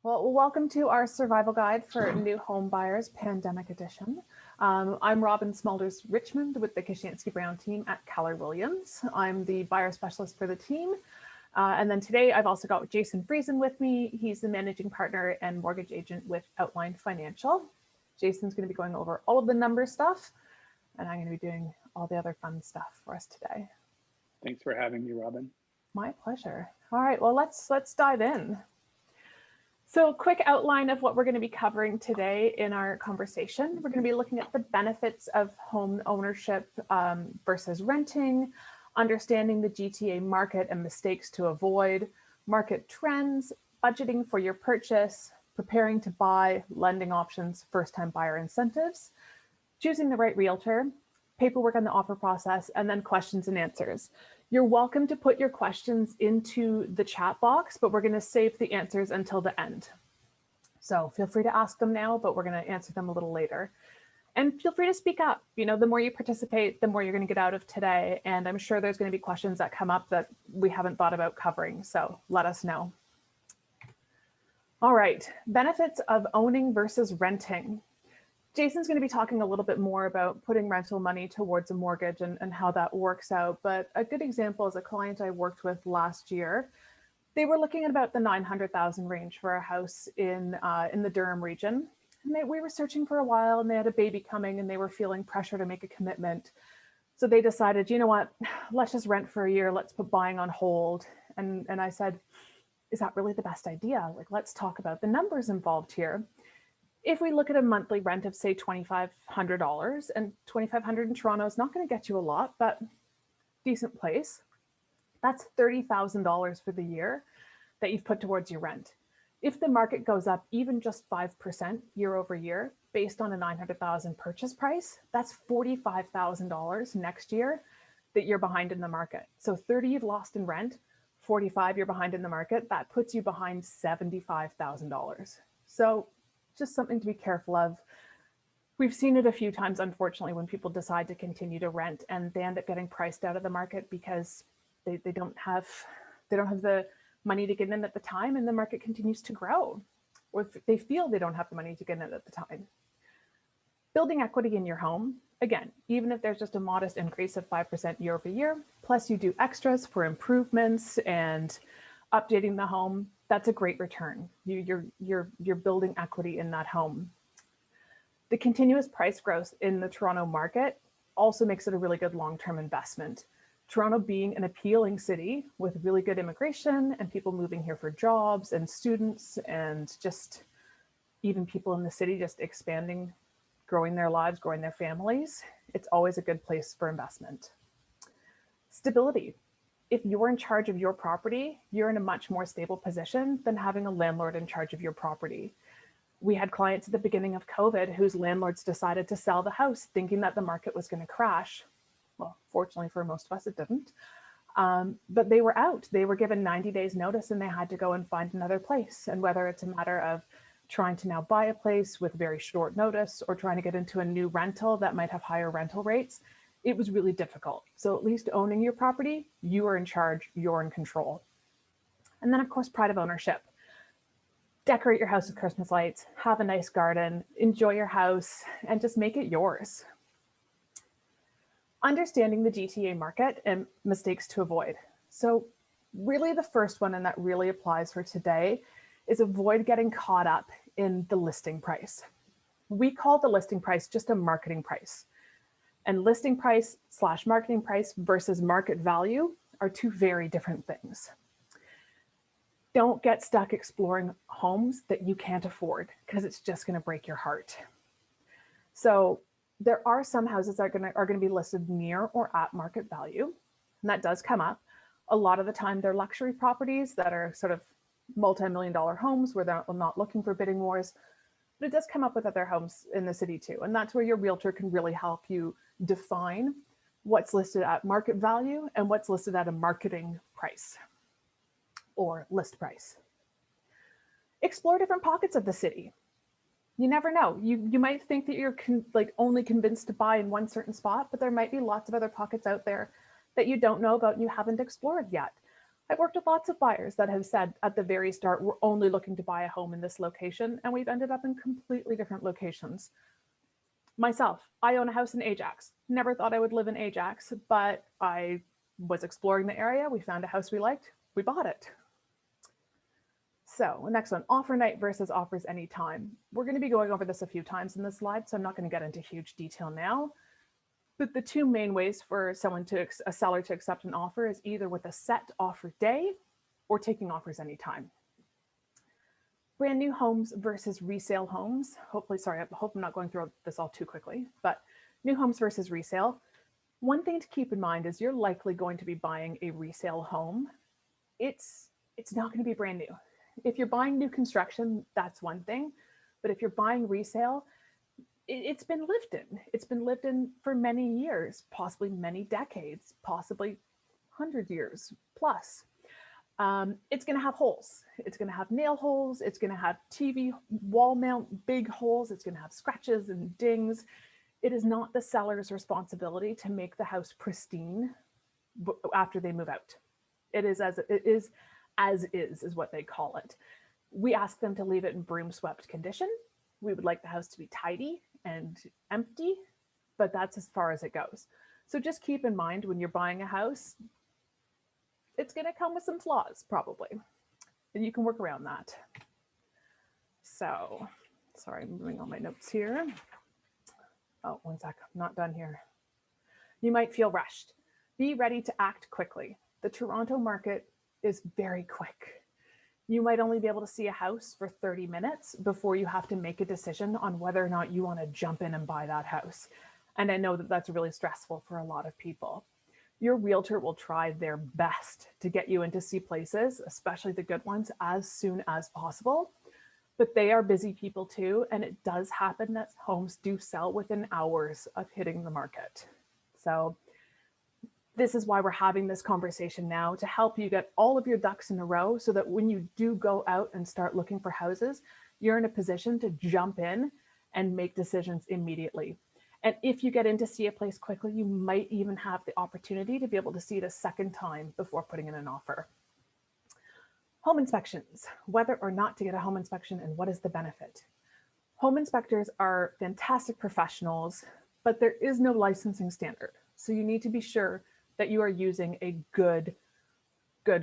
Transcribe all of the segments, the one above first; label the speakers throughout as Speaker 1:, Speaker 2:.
Speaker 1: Well, welcome to our survival guide for new home buyers, pandemic edition. I'm Robin Smulders Richmond with the Kashansky Brown team at Keller Williams. I'm the buyer specialist for the team. And then today I've also got Jason Friesen with me. He's the managing partner and mortgage agent with Outline Financial. Jason's going to be going over all of the number stuff, and I'm going to be doing all the other fun stuff for us today.
Speaker 2: Thanks for having me, Robin.
Speaker 1: My pleasure. All right, well, let's dive in. So, quick outline of what we're going to be covering today in our conversation. We're going to be looking at the benefits of home ownership versus renting, understanding the GTA market and mistakes to avoid, market trends, budgeting for your purchase, preparing to buy, lending options, first-time buyer incentives, choosing the right realtor, paperwork on the offer process, and then questions and answers. You're welcome to put your questions into the chat box, but we're going to save the answers until the end. So feel free to ask them now, but we're going to answer them a little later. And feel free to speak up. You know, the more you participate, the more you're going to get out of today. And I'm sure there's going to be questions that come up that we haven't thought about covering. So let us know. All right, benefits of owning versus renting. Jason's going to be talking a little bit more about putting rental money towards a mortgage and how that works out. But a good example is a client I worked with last year. They were looking at about the 900,000 range for a house in the Durham region. And we were searching for a while, and they had a baby coming, and they were feeling pressure to make a commitment. So they decided, you know what, let's just rent for a year. Let's put buying on hold. And I said, is that really the best idea? Like, let's talk about the numbers involved here. If we look at a monthly rent of, say, $2,500, and $2,500 in Toronto is not going to get you a lot, but decent place, that's $30,000 for the year that you've put towards your rent. If the market goes up even just 5% year over year, based on a $900,000 purchase price, that's $45,000 next year that you're behind in the market. So 30 you've lost in rent, 45 you're behind in the market, that puts you behind $75,000. So just something to be careful of. We've seen it a few times, unfortunately, when people decide to continue to rent and they end up getting priced out of the market because they don't have the money to get in at the time, and the market continues to grow, or they feel they don't have the money to get in at the time. Building equity in your home, again, even if there's just a modest increase of 5% year over year, plus you do extras for improvements and updating the home, that's a great return. You're building equity in that home. The continuous price growth in the Toronto market also makes it a really good long-term investment. Toronto being an appealing city with really good immigration and people moving here for jobs and students and just even people in the city just expanding, growing their lives, growing their families, it's always a good place for investment. Stability. If you're in charge of your property, you're in a much more stable position than having a landlord in charge of your property. We had clients at the beginning of COVID whose landlords decided to sell the house thinking that the market was going to crash. Well, fortunately for most of us, it didn't. But they were out. They were given 90 days notice and they had to go and find another place. And whether it's a matter of trying to now buy a place with very short notice or trying to get into a new rental that might have higher rental rates, it was really difficult. So at least owning your property, you are in charge, you're in control. And then of course, pride of ownership. Decorate your house with Christmas lights, have a nice garden, enjoy your house, and just make it yours. Understanding the GTA market and mistakes to avoid. So really the first one, and that really applies for today, is avoid getting caught up in the listing price. We call the listing price just a marketing price. And listing price / marketing price versus market value are two very different things. Don't get stuck exploring homes that you can't afford because it's just going to break your heart. So there are some houses that are going to be listed near or at market value, and that does come up. A lot of the time they're luxury properties that are sort of multi-million-dollar homes where they're not looking for bidding wars, but it does come up with other homes in the city too. And that's where your realtor can really help you define what's listed at market value and what's listed at a marketing price or list price. Explore different pockets of the city. You never know. You might think that you're only convinced to buy in one certain spot, but there might be lots of other pockets out there that you don't know about and you haven't explored yet. I've worked with lots of buyers that have said at the very start, we're only looking to buy a home in this location, and we've ended up in completely different locations. Myself, I own a house in Ajax. Never thought I would live in Ajax, but I was exploring the area. We found a house we liked. We bought it. So next one, offer night versus offers anytime. We're going to be going over this a few times in this slide, so I'm not going to get into huge detail now. But the two main ways for a seller to accept an offer is either with a set offer day or taking offers anytime. Brand new homes versus resale homes. I hope I'm not going through this all too quickly, but new homes versus resale. One thing to keep in mind is you're likely going to be buying a resale home. It's not going to be brand new. If you're buying new construction, that's one thing. But if you're buying resale, it's been lived in. It's been lived in for many years, possibly many decades, possibly 100 years plus. It's going to have holes. It's going to have nail holes. It's going to have TV wall mount big holes. It's going to have scratches and dings. It is not the seller's responsibility to make the house pristine after they move out. It is as is what they call it. We ask them to leave it in broom swept condition. We would like the house to be tidy and empty, but that's as far as it goes. So just keep in mind when you're buying a house, it's going to come with some flaws probably, and you can work around that. So, sorry, I'm moving all my notes here. Oh, one sec, I'm not done here. You might feel rushed. Be ready to act quickly. The Toronto market is very quick. You might only be able to see a house for 30 minutes before you have to make a decision on whether or not you want to jump in and buy that house. And I know that that's really stressful for a lot of people. Your realtor will try their best to get you in to see places, especially the good ones, as soon as possible. But they are busy people too, and it does happen that homes do sell within hours of hitting the market. So this is why we're having this conversation now, to help you get all of your ducks in a row so that when you do go out and start looking for houses, you're in a position to jump in and make decisions immediately. And if you get in to see a place quickly, you might even have the opportunity to be able to see it a second time before putting in an offer. Home inspections, whether or not to get a home inspection and what is the benefit. Home inspectors are fantastic professionals, but there is no licensing standard. So you need to be sure that you are using a good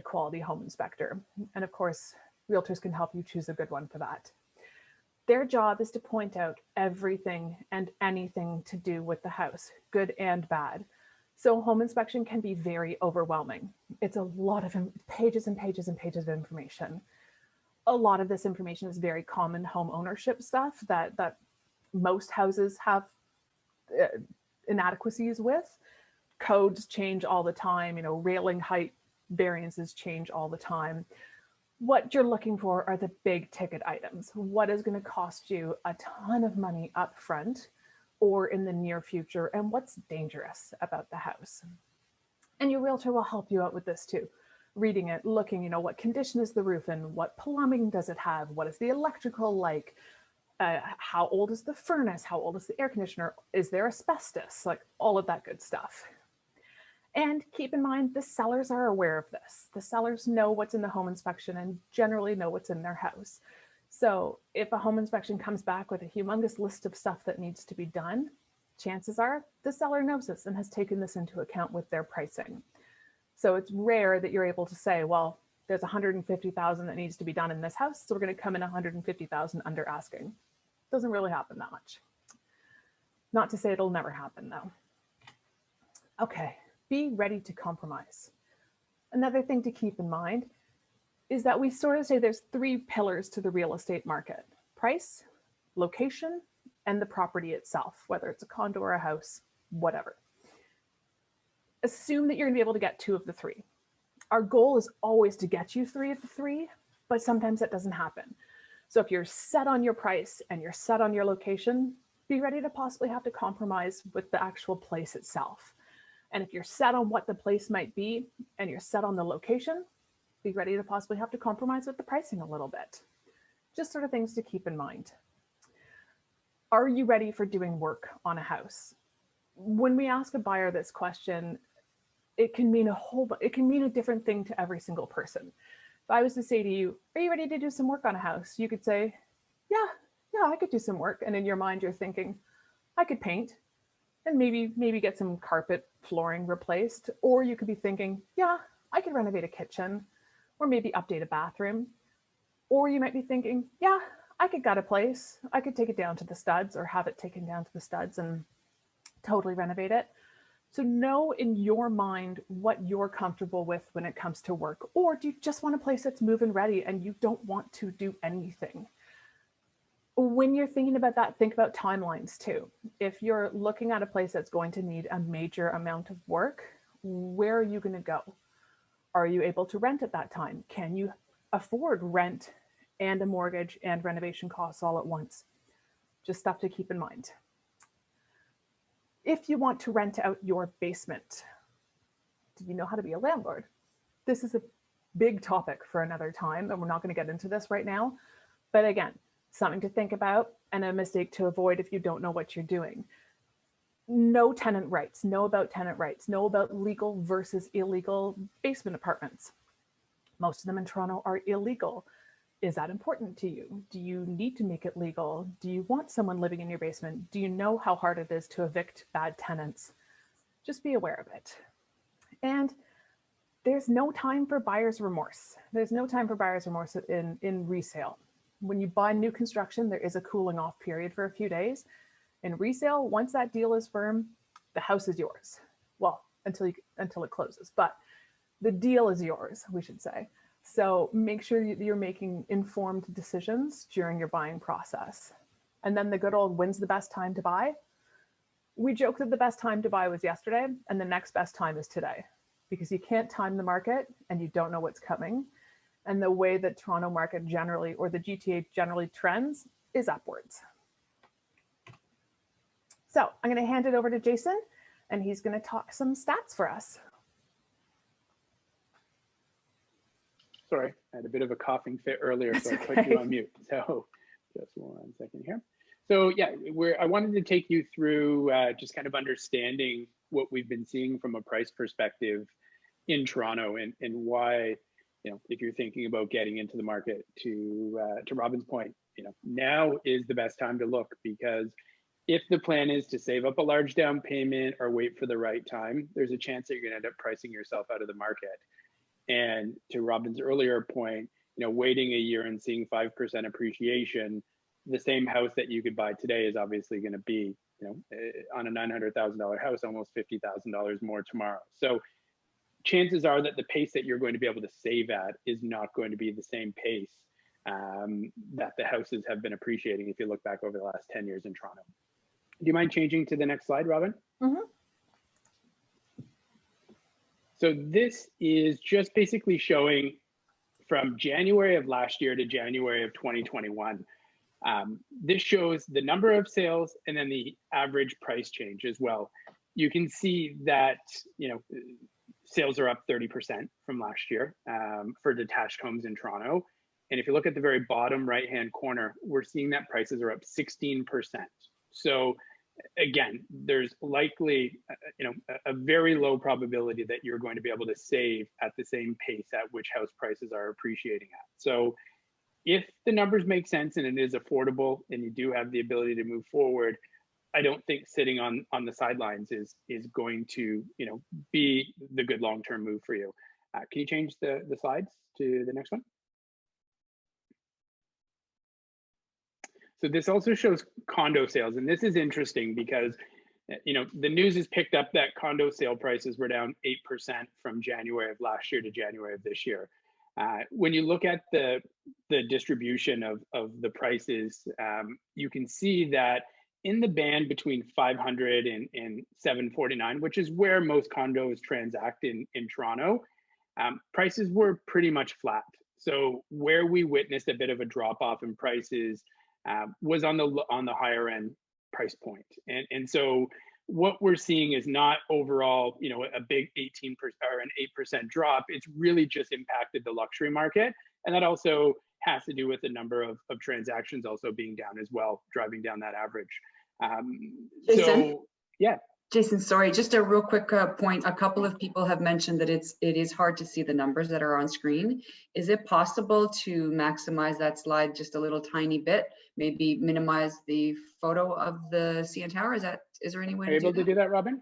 Speaker 1: quality home inspector. And of course, realtors can help you choose a good one for that. Their job is to point out everything and anything to do with the house, good and bad. So home inspection can be very overwhelming. It's a lot of pages and pages and pages of information. A lot of this information is very common home ownership stuff that most houses have inadequacies with. Codes change all the time, railing height variances change all the time. What you're looking for are the big ticket items. What is going to cost you a ton of money up front or in the near future, and what's dangerous about the house. And your realtor will help you out with this too. Reading it, looking, what condition is the roof in, what plumbing does it have, what is the electrical like, how old is the furnace, how old is the air conditioner, is there asbestos, like all of that good stuff. And keep in mind, the sellers are aware of this. The sellers know what's in the home inspection and generally know what's in their house. So if a home inspection comes back with a humongous list of stuff that needs to be done, chances are the seller knows this and has taken this into account with their pricing. So it's rare that you're able to say, well, there's 150,000 that needs to be done in this house, so we're going to come in 150,000 under asking. Doesn't really happen that much. Not to say it'll never happen though. Okay. Be ready to compromise. Another thing to keep in mind is that we sort of say there's three pillars to the real estate market: price, location, and the property itself, whether it's a condo or a house, whatever. Assume that you're gonna be able to get two of the three. Our goal is always to get you three of the three, but sometimes that doesn't happen. So if you're set on your price and you're set on your location, be ready to possibly have to compromise with the actual place itself. And if you're set on what the place might be and you're set on the location, be ready to possibly have to compromise with the pricing a little bit. Just sort of things to keep in mind. Are you ready for doing work on a house? When we ask a buyer this question, it can mean it can mean a different thing to every single person. If I was to say to you, are you ready to do some work on a house? You could say, yeah, yeah, I could do some work. And in your mind, you're thinking, I could paint and maybe get some carpet flooring replaced. Or you could be thinking, yeah, I could renovate a kitchen or maybe update a bathroom. Or you might be thinking, yeah, I could gut a place. I could take it down to the studs or have it taken down to the studs and totally renovate it. So know in your mind what you're comfortable with when it comes to work. Or do you just want a place that's move-in ready and you don't want to do anything? When you're thinking about that, think about timelines too. If you're looking at a place that's going to need a major amount of work, where are you going to go? Are you able to rent at that time? Can you afford rent and a mortgage and renovation costs all at once? Just stuff to keep in mind. If you want to rent out your basement, do you know how to be a landlord? This is a big topic for another time, and we're not going to get into this right now. But again, something to think about and a mistake to avoid if you don't know what you're doing. Know tenant rights, know about tenant rights, know about legal versus illegal basement apartments. Most of them in Toronto are illegal. Is that important to you? Do you need to make it legal? Do you want someone living in your basement? Do you know how hard it is to evict bad tenants? Just be aware of it. And there's no time for buyer's remorse. There's no time for buyer's remorse in resale. When you buy new construction, there is a cooling off period for a few days. In resale, once that deal is firm, the house is yours. Well, until it closes, but the deal is yours, we should say. So make sure you're making informed decisions during your buying process. And then the good old, when's the best time to buy? We joke that the best time to buy was yesterday and the next best time is today, because you can't time the market and you don't know what's coming. And the way that Toronto market generally, or the GTA generally trends, is upwards. So I'm going to hand it over to Jason and he's going to talk some stats for us.
Speaker 2: Sorry, I had a bit of a coughing fit earlier,
Speaker 1: That's
Speaker 2: so I put
Speaker 1: okay.
Speaker 2: you on mute. So just 1 second here. So yeah, I wanted to take you through just kind of understanding what we've been seeing from a price perspective in Toronto and why, you know, if you're thinking about getting into the market, to Robin's point, you know, now is the best time to look, because if the plan is to save up a large down payment or wait for the right time, there's a chance that you're going to end up pricing yourself out of the market. And to Robin's earlier point, you know, waiting a year and seeing 5% appreciation, the same house that you could buy today is obviously going to be, you know, on a $900,000 house, almost $50,000 more tomorrow. So chances are that the pace that you're going to be able to save at is not going to be the same pace that the houses have been appreciating if you look back over the last 10 years in Toronto. Do you mind changing to the next slide, Robin?
Speaker 1: Mm-hmm.
Speaker 2: So this is just basically showing from January of last year to January of 2021. This shows the number of sales and then the average price change as well. You can see that, you know, sales are up 30% from last year for detached homes in Toronto. And if you look at the very bottom right-hand corner, we're seeing that prices are up 16%. So again, there's likely, you know, a very low probability that you're going to be able to save at the same pace at which house prices are appreciating at. So if the numbers make sense and it is affordable and you do have the ability to move forward, I don't think sitting on the sidelines is going to, you know, be the good long-term move for you. Can you change the slides to the next one? So this also shows condo sales, and this is interesting because, you know, the news has picked up that condo sale prices were down 8% from January of last year to January of this year. When you look at the distribution of the prices, you can see that in the band between 500 and 749, which is where most condos transact in Toronto, prices were pretty much flat. So where we witnessed a bit of a drop off in prices was on the higher end price point. And so what we're seeing is not overall, you know, a big 18% or an 8% drop. It's really just impacted the luxury market. And that also has to do with the number of transactions also being down as well, driving down that average.
Speaker 3: Jason?
Speaker 2: So yeah.
Speaker 3: Jason, sorry, just a real quick point. A couple of people have mentioned that it is hard to see the numbers that are on screen. Is it possible to maximize that slide just a little tiny bit? Maybe minimize the photo of the CN Tower? Is there any way
Speaker 2: Are you able to do that, Robin?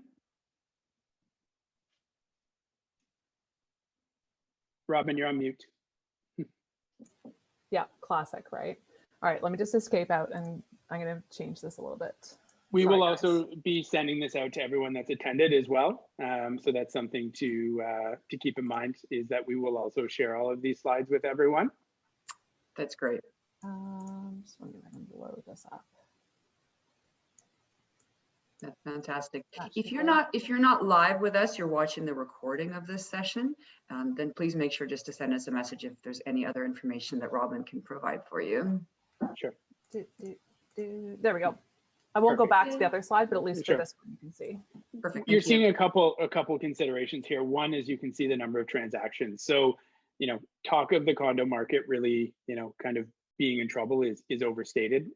Speaker 2: Robin, you're on mute.
Speaker 1: Yeah, classic, right? All right, let me just escape out and I'm going to change this a little bit.
Speaker 2: We
Speaker 1: Sorry,
Speaker 2: will
Speaker 1: guys.
Speaker 2: also be sending this out to everyone that's attended as well. So that's something to keep in mind, is that we will also share all of these slides with everyone.
Speaker 3: That's great.
Speaker 1: Just wondering if I can blow this up.
Speaker 3: That's fantastic.
Speaker 1: That
Speaker 3: If
Speaker 1: should
Speaker 3: you're
Speaker 1: work.
Speaker 3: not live with us, you're watching the recording of this session, then please make sure just to send us a message if there's any other information that Robin can provide for you.
Speaker 2: Sure.
Speaker 1: There we go. I won't go back to the
Speaker 3: Perfect.
Speaker 1: other slide, but at least
Speaker 2: Sure.
Speaker 1: for this one you can see.
Speaker 3: Perfect.
Speaker 2: You're
Speaker 3: Thank you.
Speaker 2: seeing a couple considerations here. One is you can see the number of transactions. So, talk of the condo market really, kind of being in trouble is overstated.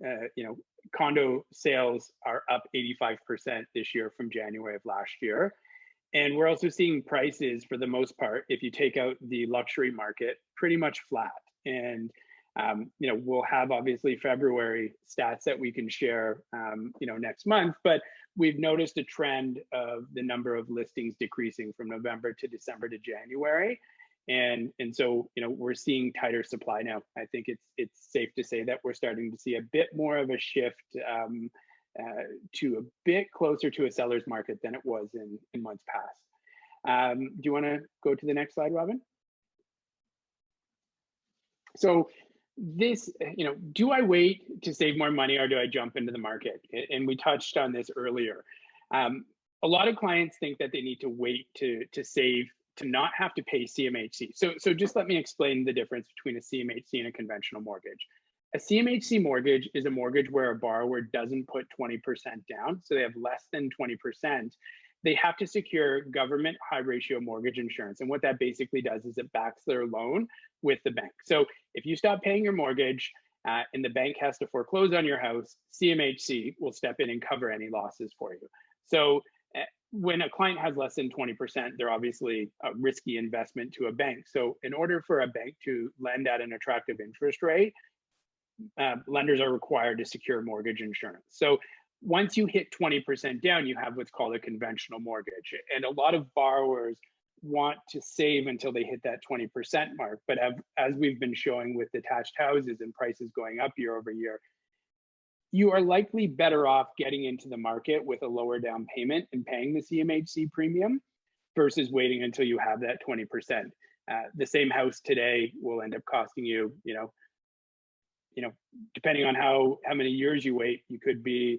Speaker 2: Condo sales are up 85% this year from January of last year. And we're also seeing prices, for the most part, if you take out the luxury market, pretty much flat. And we'll have obviously February stats that we can share, next month, but we've noticed a trend of the number of listings decreasing from November to December to January. And so, we're seeing tighter supply now. I think it's safe to say that we're starting to see a bit more of a shift to a bit closer to a seller's market than it was in months past. Do you want to go to the next slide, Robin? So this, do I wait to save more money or do I jump into the market? And we touched on this earlier. A lot of clients think that they need to wait to save, to not have to pay CMHC. So just let me explain the difference between a CMHC and a conventional mortgage. A CMHC mortgage is a mortgage where a borrower doesn't put 20% down, so they have less than 20%. They have to secure government high ratio mortgage insurance. And what that basically does is it backs their loan with the bank. So if you stop paying your mortgage and the bank has to foreclose on your house, CMHC will step in and cover any losses for you. So when a client has less than 20%, they're obviously a risky investment to a bank. So in order for a bank to lend at an attractive interest rate, lenders are required to secure mortgage insurance. So once you hit 20% down, you have what's called a conventional mortgage. And a lot of borrowers want to save until they hit that 20% mark. But as we've been showing with detached houses and prices going up year over year, you are likely better off getting into the market with a lower down payment and paying the CMHC premium versus waiting until you have that 20%. The same house today will end up costing you, depending on how many years you wait, you could be,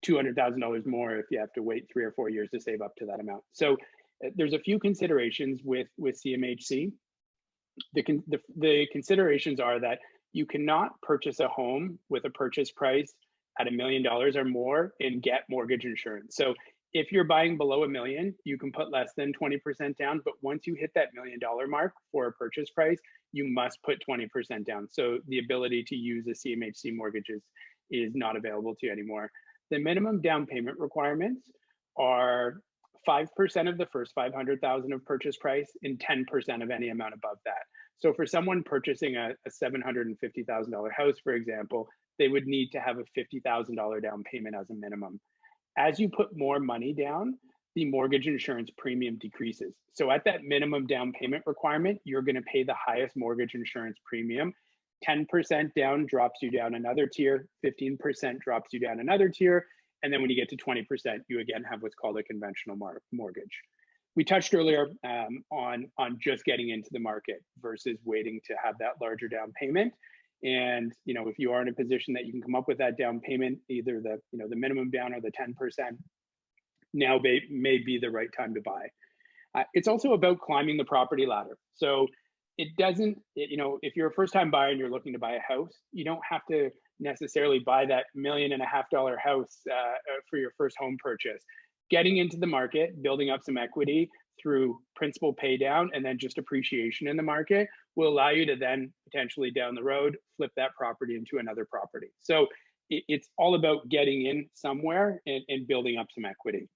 Speaker 2: $200,000 more if you have to wait 3 or 4 years to save up to that amount. So there's a few considerations with CMHC. The considerations are that you cannot purchase a home with a purchase price at $1 million or more and get mortgage insurance. So if you're buying below $1 million, you can put less than 20% down. But once you hit that $1 million mark for a purchase price, you must put 20% down. So the ability to use a CMHC mortgage is not available to you anymore. The minimum down payment requirements are 5% of the first $500,000 of purchase price and 10% of any amount above that. So for someone purchasing a $750,000 house, for example, they would need to have a $50,000 down payment as a minimum. As you put more money down, the mortgage insurance premium decreases. So at that minimum down payment requirement, you're going to pay the highest mortgage insurance premium. 10% down drops you down another tier, 15% drops you down another tier, and then when you get to 20%, you again have what's called a conventional mortgage. We touched earlier on just getting into the market versus waiting to have that larger down payment. And if you are in a position that you can come up with that down payment, either the minimum down or the 10%, now may be the right time to buy. It's also about climbing the property ladder. So it doesn't, if you're a first-time buyer and you're looking to buy a house, you don't have to necessarily buy that $1.5 million house for your first home purchase. Getting into the market, building up some equity through principal pay down and then just appreciation in the market will allow you to then potentially down the road flip that property into another property. So it's all about getting in somewhere and building up some equity.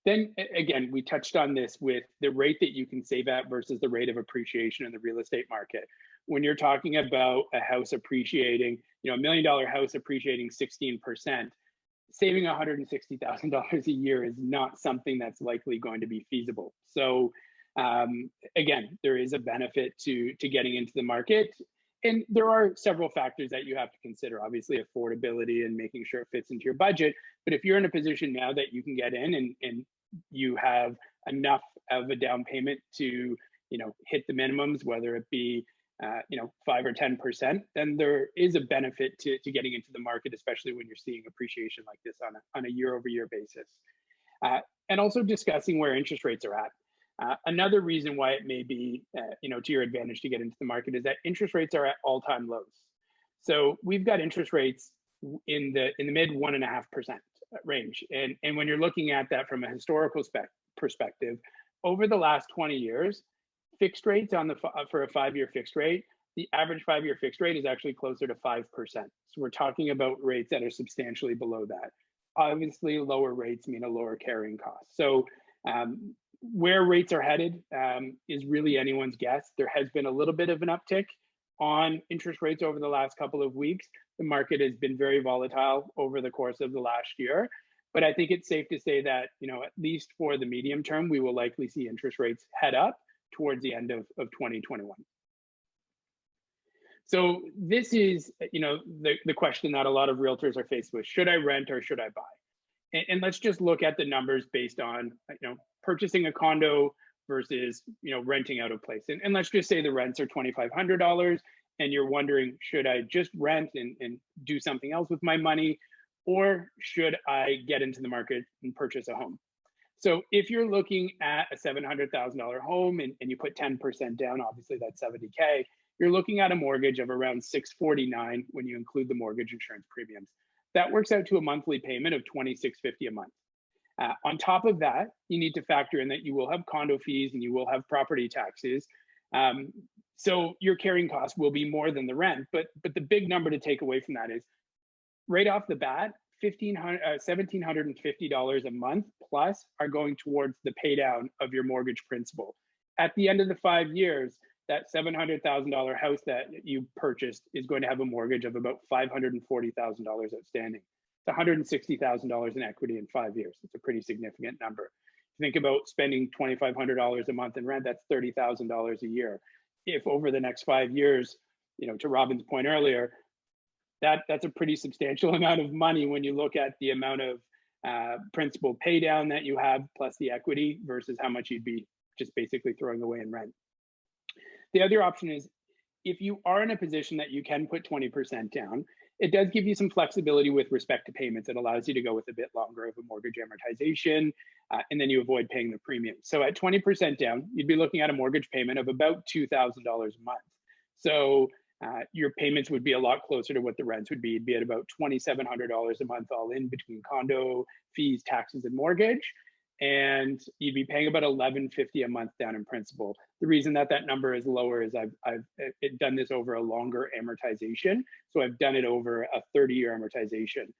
Speaker 2: Then again, we touched on this with the rate that you can save at versus the rate of appreciation in the real estate market. When you're talking about a house appreciating, $1 million house appreciating 16%, saving $160,000 a year is not something that's likely going to be feasible. So again, there is a benefit to getting into the market. And there are several factors that you have to consider, obviously affordability and making sure it fits into your budget. But if you're in a position now that you can get in and you have enough of a down payment to hit the minimums, whether it be 5 or 10%, then there is a benefit to getting into the market, especially when you're seeing appreciation like this on a year-over-year basis. And also discussing where interest rates are at. Another reason why it may be to your advantage to get into the market is that interest rates are at all-time lows. So we've got interest rates in the mid 1.5% range, and when you're looking at that from a historical perspective, over the last 20 years, fixed rates for a 5-year fixed rate, the average 5-year fixed rate is actually closer to 5%. So we're talking about rates that are substantially below that. Obviously, lower rates mean a lower carrying cost. So where rates are headed is really anyone's guess. There has been a little bit of an uptick on interest rates over the last couple of weeks. The market has been very volatile over the course of the last year, but I think it's safe to say that, at least for the medium term, we will likely see interest rates head up towards the end of 2021. So this is, the question that a lot of realtors are faced with: should I rent or should I buy? And let's just look at the numbers based on, purchasing a condo versus, renting out a place. And let's just say the rents are $2,500 and you're wondering, should I just rent and do something else with my money? Or should I get into the market and purchase a home? So if you're looking at a $700,000 home and you put 10% down, obviously that's $70K, you're looking at a mortgage of around $649 when you include the mortgage insurance premiums. That works out to a monthly payment of $2,650 a month. On top of that, you need to factor in that you will have condo fees and you will have property taxes. So your carrying cost will be more than the rent, but the big number to take away from that is right off the bat, $1,750 a month plus are going towards the pay down of your mortgage principal. At the end of the 5 years, that $700,000 house that you purchased is going to have a mortgage of about $540,000 outstanding. It's $160,000 in equity in 5 years. It's a pretty significant number. Think about spending $2,500 a month in rent, that's $30,000 a year. If over the next 5 years, to Robin's point earlier, that's a pretty substantial amount of money when you look at the amount of principal pay down that you have plus the equity versus how much you'd be just basically throwing away in rent. The other option is if you are in a position that you can put 20% down, it does give you some flexibility with respect to payments. It allows you to go with a bit longer of a mortgage amortization, and then you avoid paying the premium. So at 20% down, you'd be looking at a mortgage payment of about $2,000 a month. So your payments would be a lot closer to what the rents would be. It'd be at about $2,700 a month all in between condo fees, taxes, and mortgage. And you'd be paying about $1,150 a month down in principal. The reason that number is lower is I've done this over a longer amortization. So I've done it over a 30-year amortization.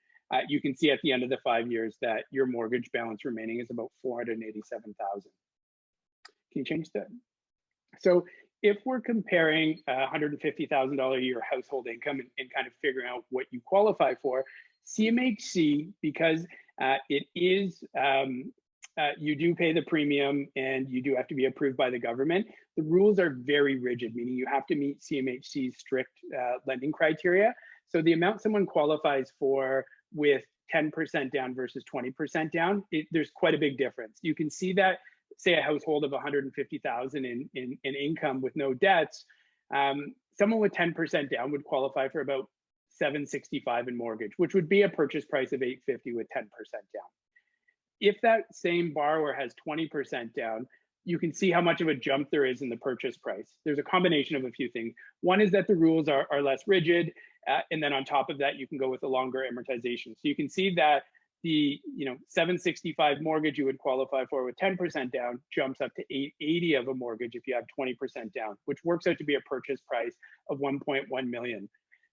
Speaker 2: You can see at the end of the 5 years that your mortgage balance remaining is about $487,000. Can you change that? So if we're comparing $150,000 a year household income and kind of figuring out what you qualify for, CMHC, because it is you do pay the premium and you do have to be approved by the government. The rules are very rigid, meaning you have to meet CMHC's strict lending criteria. So the amount someone qualifies for with 10% down versus 20% down, there's quite a big difference. You can see that, say a household of $150,000 in income with no debts, someone with 10% down would qualify for about $765 in mortgage, which would be a purchase price of $850 with 10% down. If that same borrower has 20% down, you can see how much of a jump there is in the purchase price. There's a combination of a few things. One is that the rules are less rigid, and then on top of that, you can go with a longer amortization. So you can see that the $765 mortgage you would qualify for with 10% down jumps up to $880 of a mortgage if you have 20% down, which works out to be a purchase price of $1.1 million.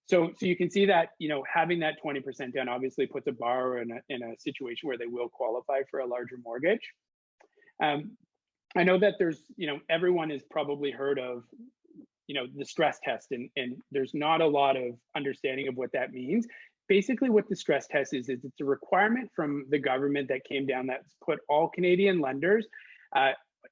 Speaker 2: So you can see that, having that 20% down obviously puts a borrower in a situation where they will qualify for a larger mortgage. I know that there's, everyone has probably heard of, the stress test, and there's not a lot of understanding of what that means. Basically, what the stress test is it's a requirement from the government that came down that's put all Canadian lenders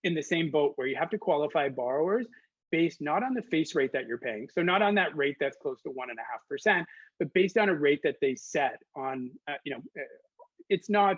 Speaker 2: in the same boat, where you have to qualify borrowers based not on the face rate that you're paying, so not on that rate that's close to 1.5%, but based on a rate that they set on, it's not,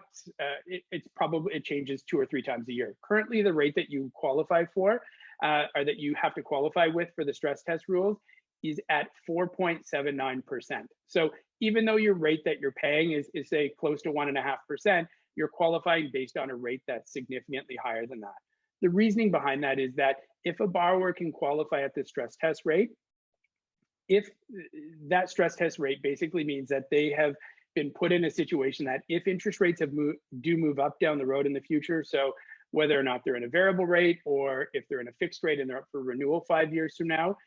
Speaker 2: it's probably, it changes 2 or 3 times a year. Currently, the rate that you qualify for, or that you have to qualify with for the stress test rules, is at 4.79%. So even though your rate that you're paying is say close to 1.5%, you're qualifying based on a rate that's significantly higher than that. The reasoning behind that is that if a borrower can qualify at the stress test rate, if that stress test rate basically means that they have been put in a situation that if interest rates do move up down the road in the future, so whether or not they're in a variable rate or if they're in a fixed rate and they're up for renewal 5 years from now,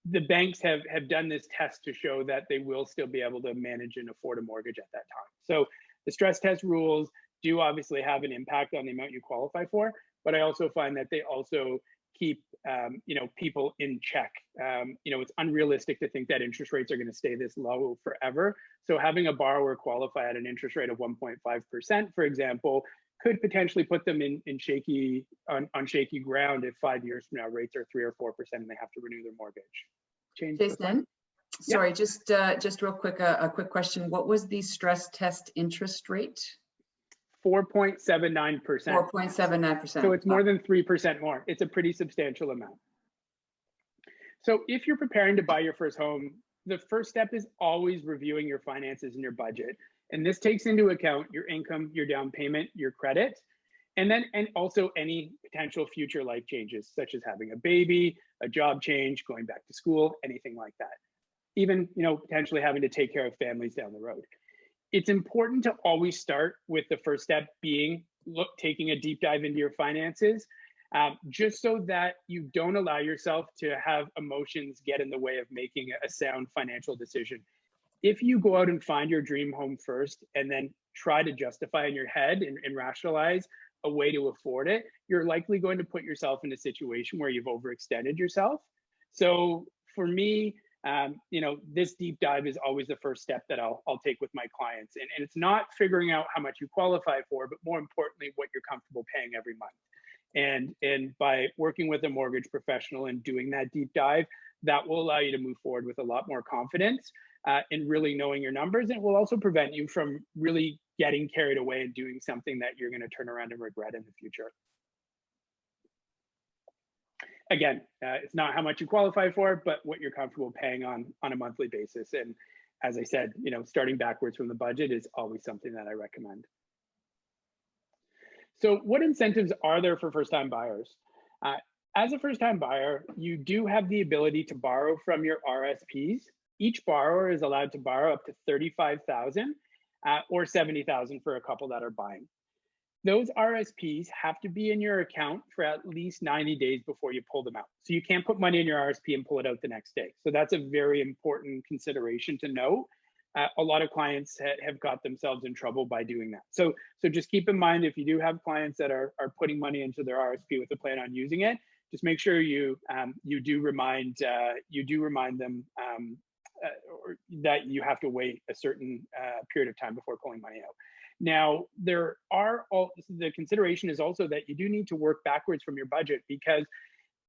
Speaker 2: the banks have done this test to show that they will still be able to manage and afford a mortgage at that time. So the stress test rules do obviously have an impact on the amount you qualify for, but I also find that they also keep people in check. It's unrealistic to think that interest rates are going to stay this low forever. So having a borrower qualify at an interest rate of 1.5%, for example, could potentially put them on shaky ground if 5 years from now rates are 3 or 4% and they have to renew their mortgage.
Speaker 3: Jason, sorry, just real quick, a quick question. What was the stress test interest rate?
Speaker 2: 4.79%.
Speaker 3: 4.79%.
Speaker 2: So it's more than 3% more. It's a pretty substantial amount. So if you're preparing to buy your first home, the first step is always reviewing your finances and your budget. And this takes into account your income, your down payment, your credit, and also any potential future life changes, such as having a baby, a job change, going back to school, anything like that. Even, potentially having to take care of families down the road. It's important to always start with the first step being taking a deep dive into your finances, just so that you don't allow yourself to have emotions get in the way of making a sound financial decision. If you go out and find your dream home first and then try to justify in your head and rationalize a way to afford it, you're likely going to put yourself in a situation where you've overextended yourself. So for me, this deep dive is always the first step that I'll take with my clients. And it's not figuring out how much you qualify for, but more importantly, what you're comfortable paying every month. And by working with a mortgage professional and doing that deep dive, that will allow you to move forward with a lot more confidence and really knowing your numbers. And it will also prevent you from really getting carried away and doing something that you're going to turn around and regret in the future. Again, it's not how much you qualify for, but what you're comfortable paying on a monthly basis. And as I said, starting backwards from the budget is always something that I recommend. So what incentives are there for first-time buyers? As a first-time buyer, you do have the ability to borrow from your RSPs. Each borrower is allowed to borrow up to $35,000 or $70,000 for a couple that are buying. Those RSPs have to be in your account for at least 90 days before you pull them out. So you can't put money in your RSP and pull it out the next day. So that's a very important consideration to know. A lot of clients have got themselves in trouble by doing that. So just keep in mind, if you do have clients that are putting money into their RSP with a plan on using it, just make sure you do remind them or that you have to wait a certain period of time before pulling money out. Now, the consideration is also that you do need to work backwards from your budget, because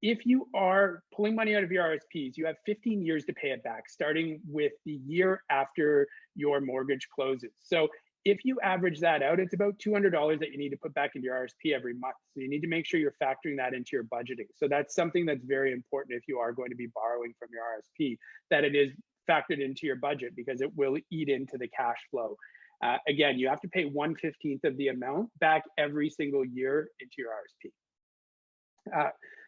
Speaker 2: if you are pulling money out of your RSPs, you have 15 years to pay it back, starting with the year after your mortgage closes. So if you average that out, it's about $200 that you need to put back into your RSP every month. So you need to make sure you're factoring that into your budgeting. So that's something that's very important if you are going to be borrowing from your RSP, that it is factored into your budget, because it will eat into the cash flow. Again, you have to pay 1/15 of the amount back every single year into your RSP.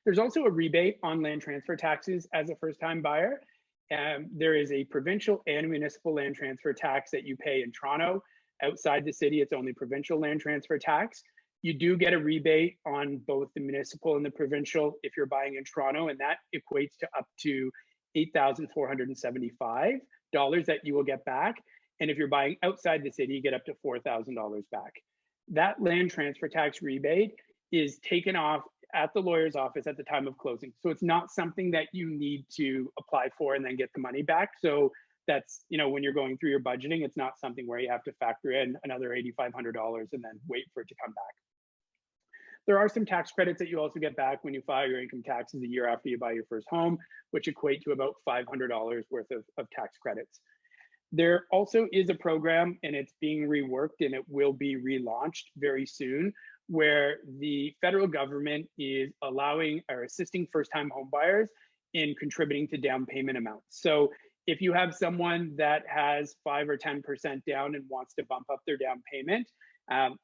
Speaker 2: There's also a rebate on land transfer taxes as a first-time buyer. There is a provincial and municipal land transfer tax that you pay in Toronto. Outside the city, it's only provincial land transfer tax. You do get a rebate on both the municipal and the provincial if you're buying in Toronto, and that equates to up to $8,475 that you will get back. And if you're buying outside the city, you get up to $4,000 back. That land transfer tax rebate is taken off at the lawyer's office at the time of closing. So it's not something that you need to apply for and then get the money back. So that's, when you're going through your budgeting, it's not something where you have to factor in another $8,500 and then wait for it to come back. There are some tax credits that you also get back when you file your income taxes a year after you buy your first home, which equate to about $500 worth of tax credits. There also is a program, and it's being reworked, and it will be relaunched very soon, where the federal government is allowing or assisting first-time homebuyers in contributing to down payment amounts. So if you have someone that has 5 or 10% down and wants to bump up their down payment,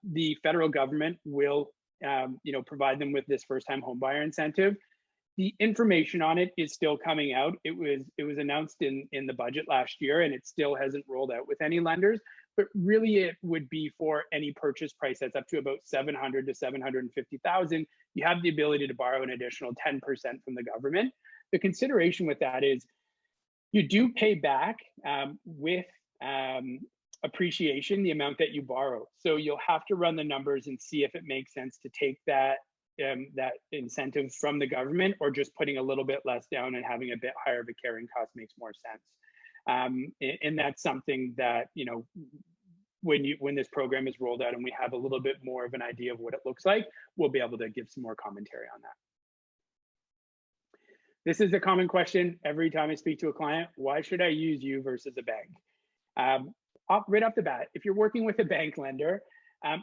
Speaker 2: the federal government will provide them with this first-time homebuyer incentive. The information on it is still coming out. It was announced in the budget last year, and it still hasn't rolled out with any lenders. But really, it would be for any purchase price that's up to about $700,000 to $750,000. You have the ability to borrow an additional 10% from the government. The consideration with that is you do pay back with appreciation the amount that you borrow. So you'll have to run the numbers and see if it makes sense to take that incentive from the government, or just putting a little bit less down and having a bit higher of a carrying cost makes more sense. And that's something that, when this program is rolled out and we have a little bit more of an idea of what it looks like, we'll be able to give some more commentary on that. This is a common question every time I speak to a client: why should I use you versus a bank? Right off the bat, if you're working with a bank lender,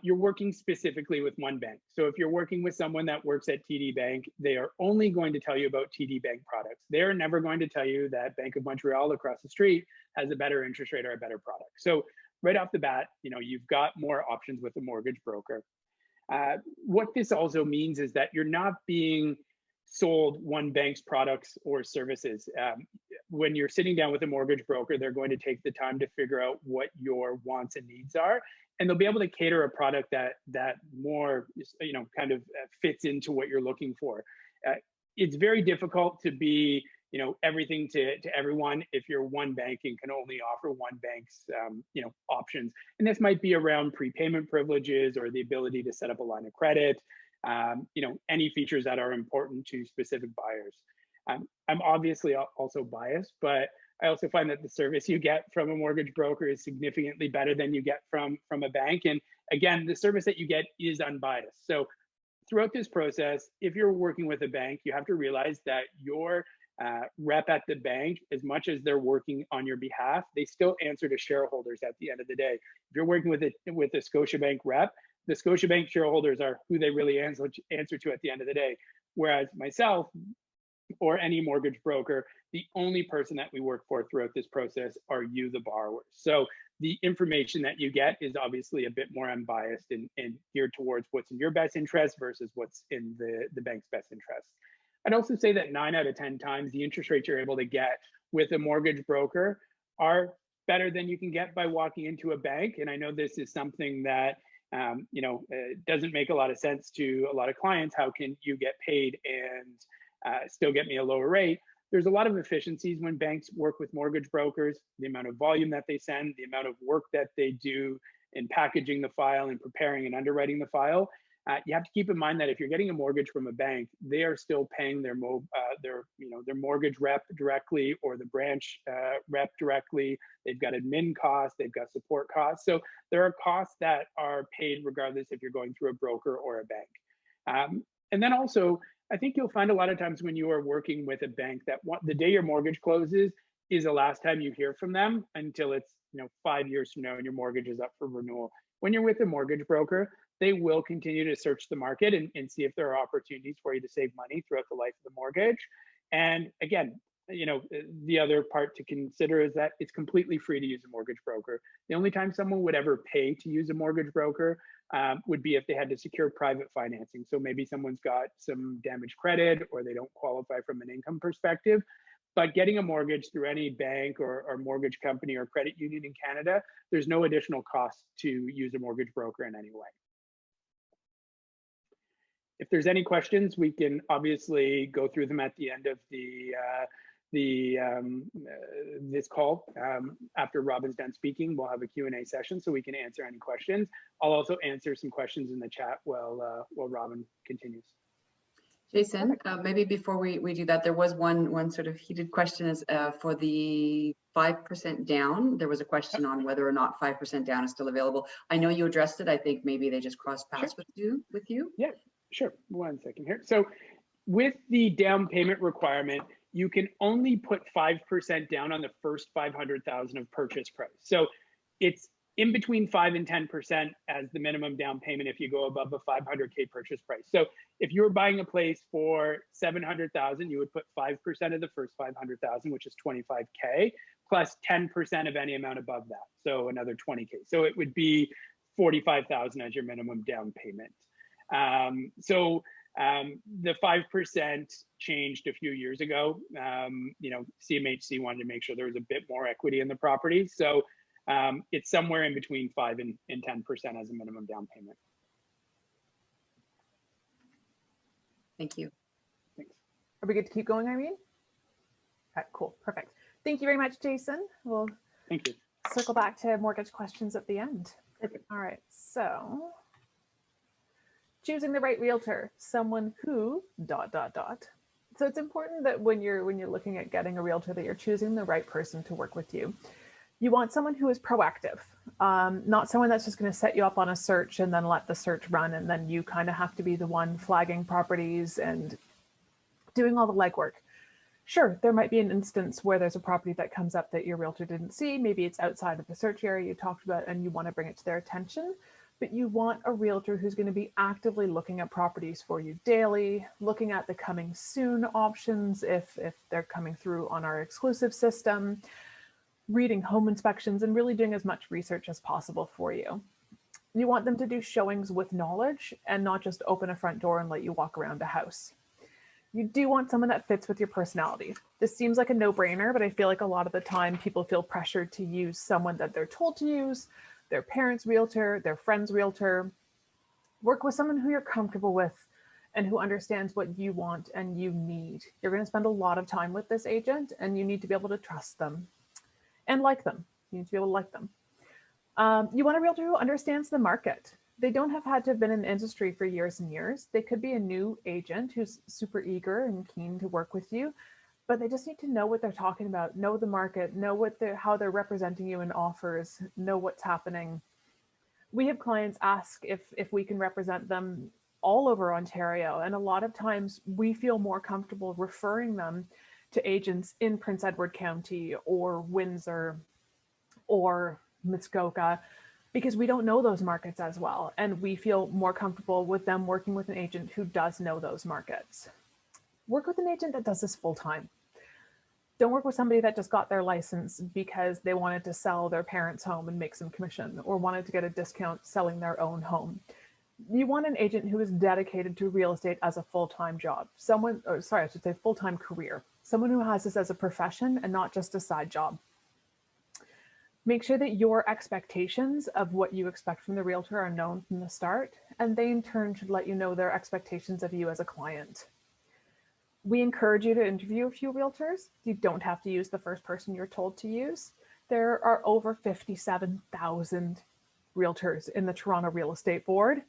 Speaker 2: you're working specifically with one bank. So if you're working with someone that works at TD Bank, they are only going to tell you about TD Bank products. They're never going to tell you that Bank of Montreal across the street has a better interest rate or a better product. So right off the bat, you've got more options with a mortgage broker. What this also means is that you're not being sold one bank's products or services. When you're sitting down with a mortgage broker, they're going to take the time to figure out what your wants and needs are, and they'll be able to cater a product that more kind of fits into what you're looking for. It's very difficult to be everything to everyone if you're one bank and can only offer one bank's options. And this might be around prepayment privileges or the ability to set up a line of credit, any features that are important to specific buyers. I'm obviously also biased, but I also find that the service you get from a mortgage broker is significantly better than you get from a bank. And again, the service that you get is unbiased. So throughout this process, if you're working with a bank, you have to realize that your rep at the bank, as much as they're working on your behalf, they still answer to shareholders at the end of the day. If you're working with a Scotiabank rep, the Scotiabank shareholders are who they really answer to at the end of the day. Whereas myself or any mortgage broker, the only person that we work for throughout this process are you, the borrowers. So the information that you get is obviously a bit more unbiased and geared towards what's in your best interest versus what's in the bank's best interest. I'd also say that 9 out of 10 times the interest rates you're able to get with a mortgage broker are better than you can get by walking into a bank. And I know this is something that doesn't make a lot of sense to a lot of clients. How can you get paid and still get me a lower rate? There's a lot of efficiencies when banks work with mortgage brokers, the amount of volume that they send, the amount of work that they do in packaging the file and preparing and underwriting the file. You have to keep in mind that if you're getting a mortgage from a bank, they are still paying their mortgage rep directly or the branch rep directly. They've got admin costs, they've got support costs. So there are costs that are paid regardless if you're going through a broker or a bank. And then also, I think you'll find a lot of times when you are working with a bank that the day your mortgage closes is the last time you hear from them until it's 5 years from now and your mortgage is up for renewal. When you're with a mortgage broker, they will continue to search the market and see if there are opportunities for you to save money throughout the life of the mortgage. And again, the other part to consider is that it's completely free to use a mortgage broker. The only time someone would ever pay to use a mortgage broker would be if they had to secure private financing. So maybe someone's got some damaged credit or they don't qualify from an income perspective. But getting a mortgage through any bank or mortgage company or credit union in Canada, there's no additional cost to use a mortgage broker in any way. If there's any questions, we can obviously go through them at the end of this call. After Robin's done speaking, we'll have a Q&A session so we can answer any questions. I'll also answer some questions in the chat while Robin continues.
Speaker 3: Jason, maybe before we do that, there was one sort of heated question is for the 5% down. There was a question on whether or not 5% down is still available. I know you addressed it. I think maybe they just crossed paths with you.
Speaker 2: Yeah, sure. 1 second here. So with the down payment requirement, you can only put 5% down on the first 500,000 of purchase price. So it's in between 5 and 10% as the minimum down payment if you go above a 500K purchase price. So if you were buying a place for 700,000, you would put 5% of the first 500,000, which is 25K, plus 10% of any amount above that. So another 20K. So it would be 45,000 as your minimum down payment. The 5% changed a few years ago. CMHC wanted to make sure there was a bit more equity in the property. So it's somewhere in between 5 and 10% as a minimum down payment.
Speaker 3: Thank you.
Speaker 2: Thanks.
Speaker 1: Are we good to keep going, Irene? Okay, cool, perfect. Thank you very much, Jason. We'll
Speaker 2: Thank you.
Speaker 1: Circle back to mortgage questions at the end.
Speaker 2: Perfect.
Speaker 1: All right, so choosing the right realtor, someone who ... So it's important that when you're looking at getting a realtor that you're choosing the right person to work with you. You want someone who is proactive, not someone that's just going to set you up on a search and then let the search run, and then you kind of have to be the one flagging properties and doing all the legwork. Sure, there might be an instance where there's a property that comes up that your realtor didn't see. Maybe it's outside of the search area you talked about and you want to bring it to their attention. But you want a realtor who's going to be actively looking at properties for you daily, looking at the coming soon options if they're coming through on our exclusive system, reading home inspections, and really doing as much research as possible for you. You want them to do showings with knowledge and not just open a front door and let you walk around a house. You do want someone that fits with your personality. This seems like a no-brainer, but I feel like a lot of the time people feel pressured to use someone that they're told to use, their parents' realtor, their friend's realtor. Work with someone who you're comfortable with and who understands what you want and you need. You're going to spend a lot of time with this agent and you need to be able to trust them and like them. You need to be able to like them. You want a realtor who understands the market. They don't have had to have been in the industry for years and years. They could be a new agent who's super eager and keen to work with you, but they just need to know what they're talking about, know the market, know how they're representing you in offers, know what's happening. We have clients ask if we can represent them all over Ontario, and a lot of times we feel more comfortable referring them to agents in Prince Edward County or Windsor or Muskoka, because we don't know those markets as well. And we feel more comfortable with them working with an agent who does know those markets. Work with an agent that does this full time. Don't work with somebody that just got their license because they wanted to sell their parents' home and make some commission or wanted to get a discount selling their own home. You want an agent who is dedicated to real estate as a full-time job. Full-time career. Someone who has this as a profession and not just a side job. Make sure that your expectations of what you expect from the realtor are known from the start, and they in turn should let you know their expectations of you as a client. We encourage you to interview a few realtors. You don't have to use the first person you're told to use. There are over 57,000 realtors in the Toronto Real Estate Board,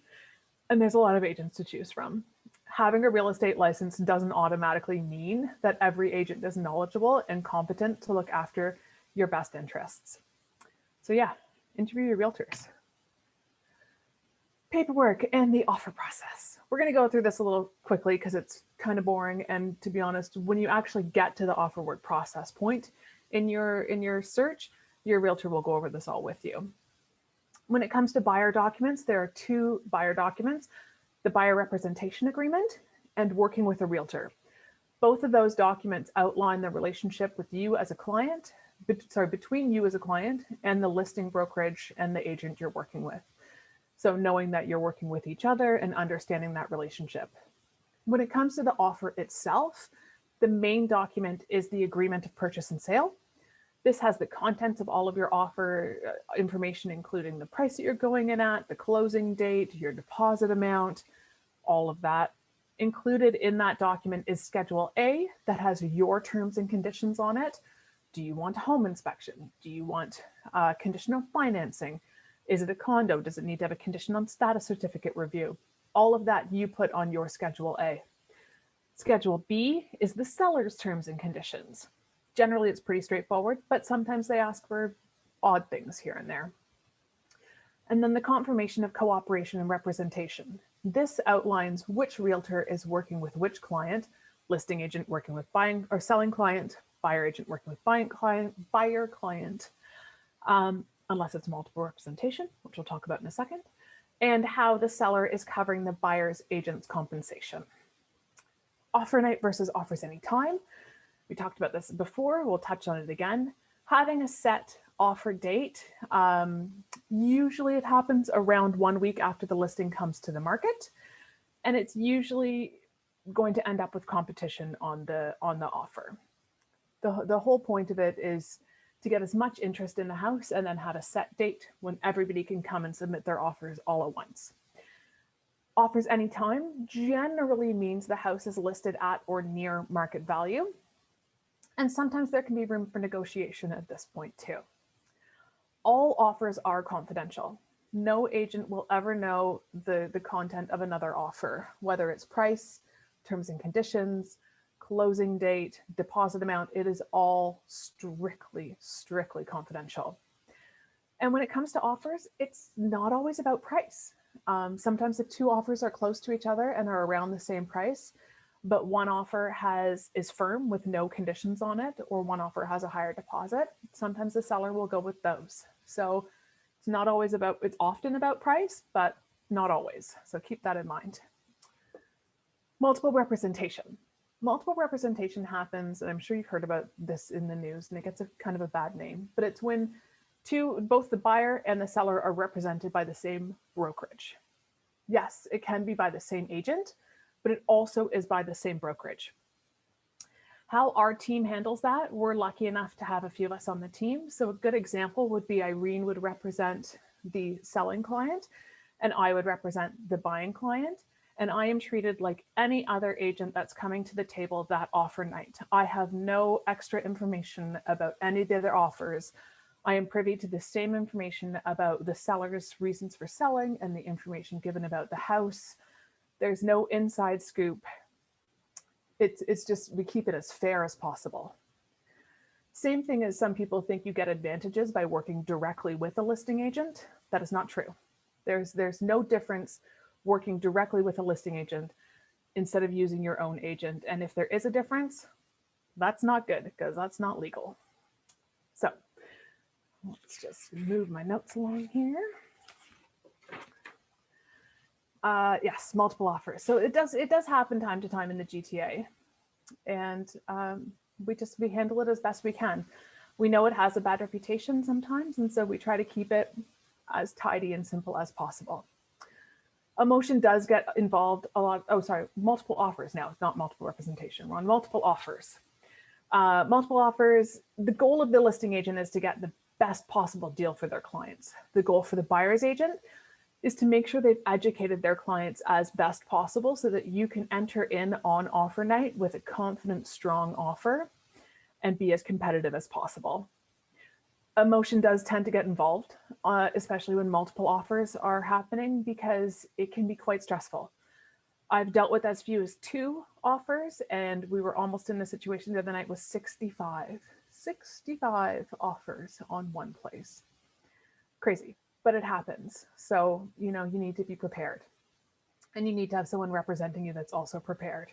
Speaker 1: and there's a lot of agents to choose from. Having a real estate license doesn't automatically mean that every agent is knowledgeable and competent to look after your best interests. So yeah, interview your realtors. Paperwork and the offer process. We're going to go through this a little quickly because it's kind of boring. And to be honest, when you actually get to the offer work process point in your search, your realtor will go over this all with you. When it comes to buyer documents, there are two buyer documents: the buyer representation agreement and working with a realtor. Both of those documents outline the relationship with you as a client, between you as a client and the listing brokerage and the agent you're working with. So knowing that you're working with each other and understanding that relationship. When it comes to the offer itself, the main document is the agreement of purchase and sale. This has the contents of all of your offer information, including the price that you're going in at, the closing date, your deposit amount, all of that. Included in that document is Schedule A that has your terms and conditions on it. Do you want a home inspection? Do you want a condition on financing? Is it a condo? Does it need to have a condition on status certificate review? All of that you put on your Schedule A. Schedule B is the seller's terms and conditions. Generally, it's pretty straightforward, but sometimes they ask for odd things here and there. And then the confirmation of cooperation and representation. This outlines which realtor is working with which client, listing agent working with buying or selling client, buyer agent working with buying client, buyer client, unless it's multiple representation, which we'll talk about in a second, and how the seller is covering the buyer's agent's compensation. Offer night versus offers anytime. We talked about this before, we'll touch on it again. Having a set offer date, usually it happens around 1 week after the listing comes to the market, and it's usually going to end up with competition on the offer. The whole point of it is to get as much interest in the house and then have a set date when everybody can come and submit their offers all at once. Offers anytime generally means the house is listed at or near market value. And sometimes there can be room for negotiation at this point too. All offers are confidential. No agent will ever know the content of another offer, whether it's price, terms and conditions, closing date, deposit amount. It is all strictly confidential. And when it comes to offers, it's not always about price. Sometimes the two offers are close to each other and are around the same price, but one offer is firm with no conditions on it, or one offer has a higher deposit. Sometimes the seller will go with those. So it's often about price, but not always. So keep that in mind. Multiple representation. Multiple representation happens, and I'm sure you've heard about this in the news, and it gets a kind of a bad name, but it's when both the buyer and the seller are represented by the same brokerage. Yes, it can be by the same agent, but it also is by the same brokerage. How our team handles that, we're lucky enough to have a few of us on the team. So a good example would be Irene would represent the selling client and I would represent the buying client. And I am treated like any other agent that's coming to the table that offer night. I have no extra information about any of the other offers. I am privy to the same information about the seller's reasons for selling and the information given about the house. There's no inside scoop. It's just, we keep it as fair as possible. Same thing as some people think you get advantages by working directly with a listing agent. That is not true. There's no difference working directly with a listing agent instead of using your own agent. And if there is a difference, that's not good because that's not legal. So let's just move my notes along here. Yes, multiple offers. So it does happen time to time in the GTA, and we handle it as best we can. We know it has a bad reputation sometimes, and so we try to keep it as tidy and simple as possible. Emotion does get involved a lot. Oh, sorry, multiple offers now. It's not multiple representation. We're on multiple offers. Multiple offers. The goal of the listing agent is to get the best possible deal for their clients. The goal for the buyer's agent is to make sure they've educated their clients as best possible so that you can enter in on offer night with a confident, strong offer and be as competitive as possible. Emotion does tend to get involved, especially when multiple offers are happening, because it can be quite stressful. I've dealt with as few as 2 offers, and we were almost in the situation the other night with 65 offers on one place. Crazy. But it happens. So, you need to be prepared, and you need to have someone representing you that's also prepared.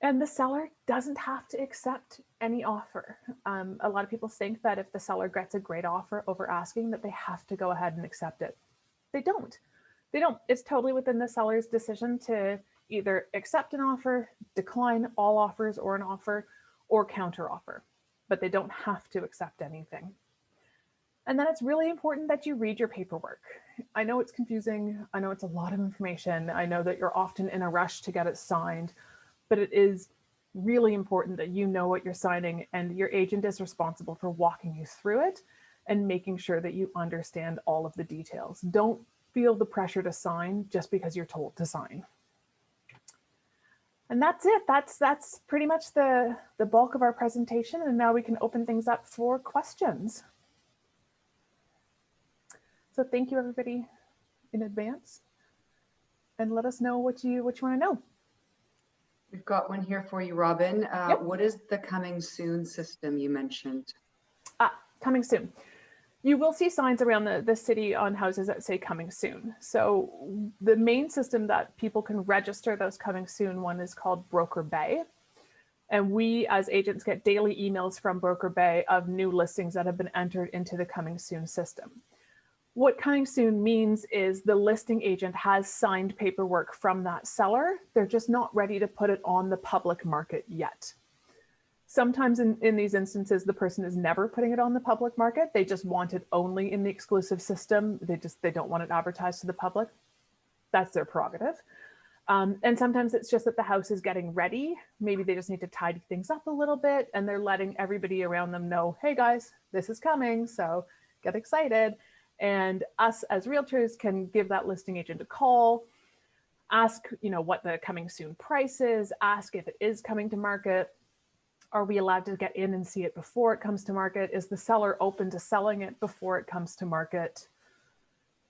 Speaker 1: And the seller doesn't have to accept any offer. A lot of people think that if the seller gets a great offer over asking, that they have to go ahead and accept it. They don't. It's totally within the seller's decision to either accept an offer, decline all offers or an offer, or counter offer, but they don't have to accept anything. And then it's really important that you read your paperwork. I know it's confusing. I know it's a lot of information. I know that you're often in a rush to get it signed, but it is really important that you know what you're signing, and your agent is responsible for walking you through it and making sure that you understand all of the details. Don't feel the pressure to sign just because you're told to sign. And that's it. That's pretty much the bulk of our presentation. And now we can open things up for questions. So thank you everybody in advance. And let us know what you want to know.
Speaker 3: We've got one here for you, Robin.
Speaker 1: Yep.
Speaker 3: What is the coming soon system you mentioned?
Speaker 1: Coming soon. You will see signs around the city on houses that say coming soon. So the main system that people can register those coming soon one is called Broker Bay. And we as agents get daily emails from Broker Bay of new listings that have been entered into the coming soon system. What coming soon means is the listing agent has signed paperwork from that seller. They're just not ready to put it on the public market yet. Sometimes in these instances, the person is never putting it on the public market. They just want it only in the exclusive system. They don't want it advertised to the public. That's their prerogative. And sometimes it's just that the house is getting ready. Maybe they just need to tidy things up a little bit and they're letting everybody around them know, hey guys, this is coming, so get excited. And us as realtors can give that listing agent a call, ask, what the coming soon price is, ask if it is coming to market. Are we allowed to get in and see it before it comes to market? Is the seller open to selling it before it comes to market?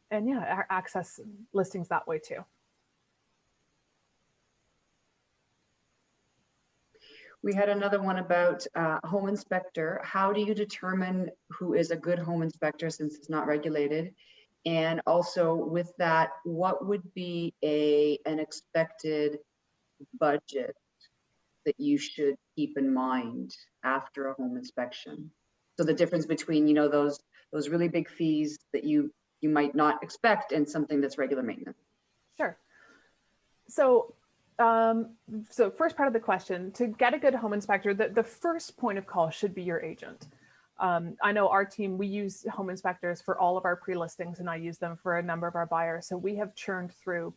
Speaker 1: And yeah, access listings that way too.
Speaker 3: We had another one about home inspector. How do you determine who is a good home inspector since it's not regulated? And also with that, what would be an expected budget that you should keep in mind after a home inspection? So the difference between, those really big fees that you might not expect and something that's regular maintenance.
Speaker 1: Sure. So first part of the question, to get a good home inspector, the first point of call should be your agent. I know our team, we use home inspectors for all of our pre-listings and I use them for a number of our buyers. So we have churned through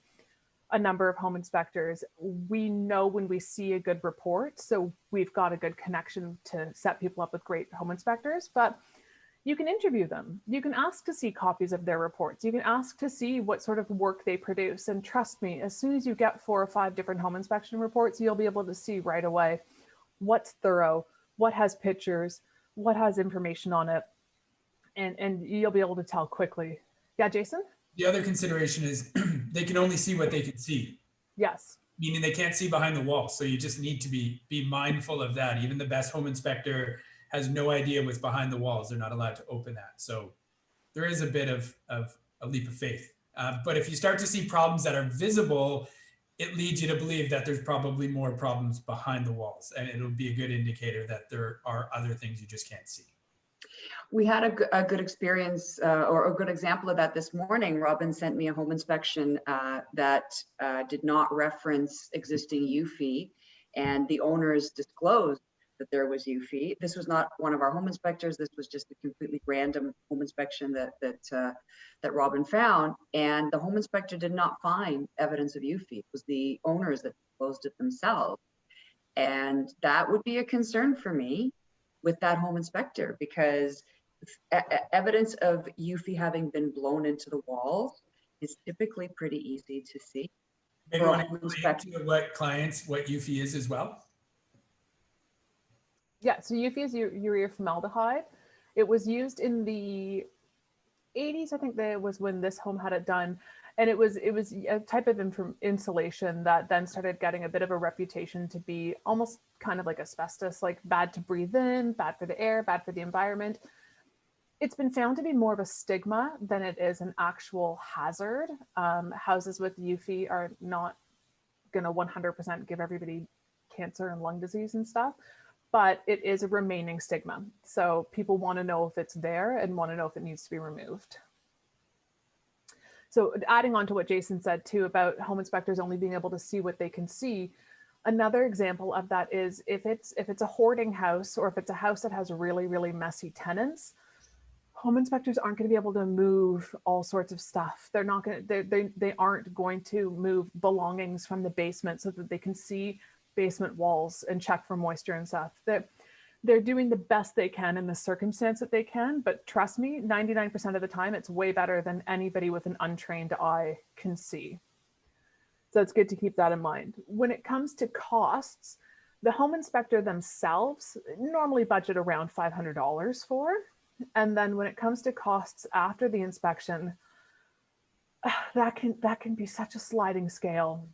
Speaker 1: a number of home inspectors. We know when we see a good report, so we've got a good connection to set people up with great home inspectors, but you can interview them. You can ask to see copies of their reports. You can ask to see what sort of work they produce. And trust me, as soon as you get 4 or 5 different home inspection reports, you'll be able to see right away what's thorough, what has pictures, what has information on it, and you'll be able to tell quickly. Yeah, Jason?
Speaker 4: The other consideration is they can only see what they can see.
Speaker 1: Yes.
Speaker 4: Meaning they can't see behind the wall. So you just need to be mindful of that. Even the best home inspector has no idea what's behind the walls. They're not allowed to open that. So there is a bit of a leap of faith. But if you start to see problems that are visible, it leads you to believe that there's probably more problems behind the walls. And it'll be a good indicator that there are other things you just can't see.
Speaker 3: We had a good experience or a good example of that this morning. Robin sent me a home inspection that did not reference existing UFI, and the owners disclosed that there was UFI. This was not one of our home inspectors. This was just a completely random home inspection that Robin found, and the home inspector did not find evidence of UFI. It was the owners that disclosed it themselves, and that would be a concern for me with that home inspector, because evidence of UFI having been blown into the walls is typically pretty easy to see.
Speaker 4: Maybe want to explain to what UFI is as well?
Speaker 1: Yeah, so UFI is urea formaldehyde. It was used in the 80s, I think that was when this home had it done. And it was a type of insulation that then started getting a bit of a reputation to be almost kind of like asbestos, like bad to breathe in, bad for the air, bad for the environment. It's been found to be more of a stigma than it is an actual hazard. Houses with UFI are not going to 100% give everybody cancer and lung disease and stuff, but it is a remaining stigma. So people want to know if it's there and want to know if it needs to be removed. So adding on to what Jason said too about home inspectors only being able to see what they can see, another example of that is if it's a hoarding house, or if it's a house that has really, really messy tenants, home inspectors aren't going to be able to move all sorts of stuff. They're not going to, they aren't going to move belongings from the basement so that they can see basement walls and check for moisture and stuff. They're doing the best they can in the circumstance that they can, but trust me, 99% of the time, it's way better than anybody with an untrained eye can see. So it's good to keep that in mind. When it comes to costs, the home inspector themselves normally budget around $500 for. And then when it comes to costs after the inspection, that can be such a sliding scale.